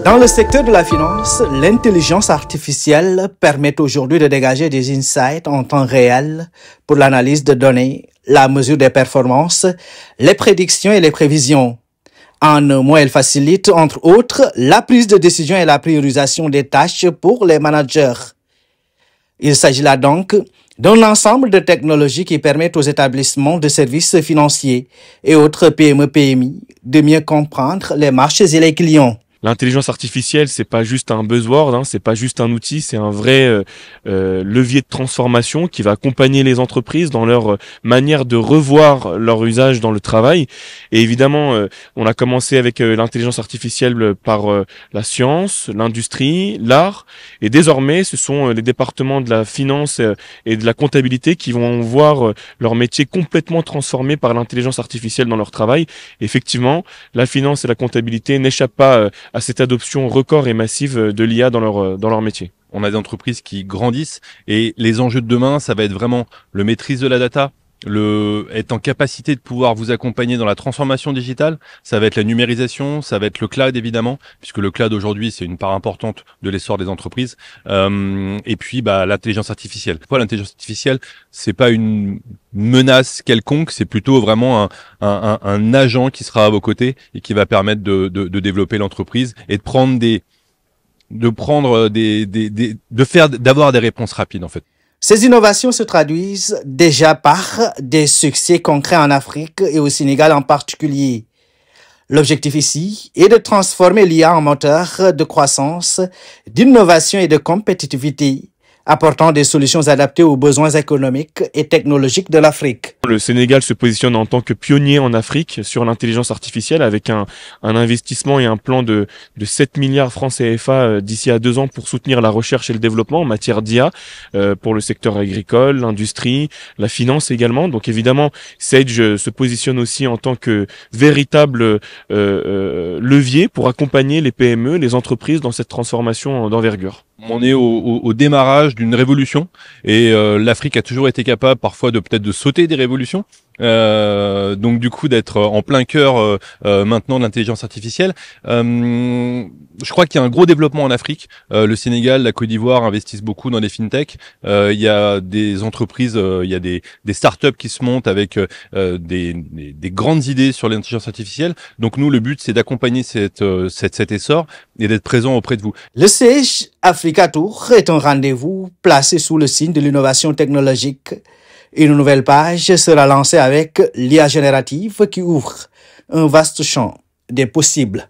Dans le secteur de la finance, l'intelligence artificielle permet aujourd'hui de dégager des insights en temps réel pour l'analyse de données, la mesure des performances, les prédictions et les prévisions. En un mot, elle facilite, entre autres, la prise de décision et la priorisation des tâches pour les managers. Il s'agit là donc d'un ensemble de technologies qui permettent aux établissements de services financiers et autres PME-PMI de mieux comprendre les marchés et les clients. L'intelligence artificielle, c'est pas juste un buzzword, c'est pas juste un outil, c'est un vrai levier de transformation qui va accompagner les entreprises dans leur manière de revoir leur usage dans le travail. Et évidemment, on a commencé avec l'intelligence artificielle par la science, l'industrie, l'art, et désormais, ce sont les départements de la finance et de la comptabilité qui vont voir leur métier complètement transformé par l'intelligence artificielle dans leur travail. Effectivement, la finance et la comptabilité n'échappent pas à cette adoption record et massive de l'IA dans leur métier. On a des entreprises qui grandissent et les enjeux de demain, ça va être vraiment le maîtrise de la data, être en capacité de pouvoir vous accompagner dans la transformation digitale. Ça va être la numérisation, ça va être le cloud évidemment, puisque le cloud aujourd'hui c'est une part importante de l'essor des entreprises. Et puis l'intelligence artificielle. L'intelligence artificielle, c'est pas une menace quelconque, c'est plutôt vraiment un agent qui sera à vos côtés et qui va permettre de développer l'entreprise et d'avoir des réponses rapides en fait. Ces innovations se traduisent déjà par des succès concrets en Afrique et au Sénégal en particulier. L'objectif ici est de transformer l'IA en moteur de croissance, d'innovation et de compétitivité, apportant des solutions adaptées aux besoins économiques et technologiques de l'Afrique. Le Sénégal se positionne en tant que pionnier en Afrique sur l'intelligence artificielle avec un investissement et un plan de 7 milliards francs CFA d'ici à 2 ans pour soutenir la recherche et le développement en matière d'IA pour le secteur agricole, l'industrie, la finance également. Donc évidemment, Sage se positionne aussi en tant que véritable levier pour accompagner les PME, les entreprises dans cette transformation d'envergure. On est au démarrage d'une révolution et l'Afrique a toujours été capable parfois de sauter des révolutions. Donc du coup d'être en plein cœur maintenant de l'intelligence artificielle. Je crois qu'il y a un gros développement en Afrique. Le Sénégal, la Côte d'Ivoire investissent beaucoup dans les fintech. Il y a des entreprises, il y a des startups qui se montent avec des grandes idées sur l'intelligence artificielle. Donc nous, le but, c'est d'accompagner cet essor et d'être présent auprès de vous. Le Sage Africa Tour est un rendez-vous placé sous le signe de l'innovation technologique. Une nouvelle page sera lancée avec l'IA générative qui ouvre un vaste champ des possibles.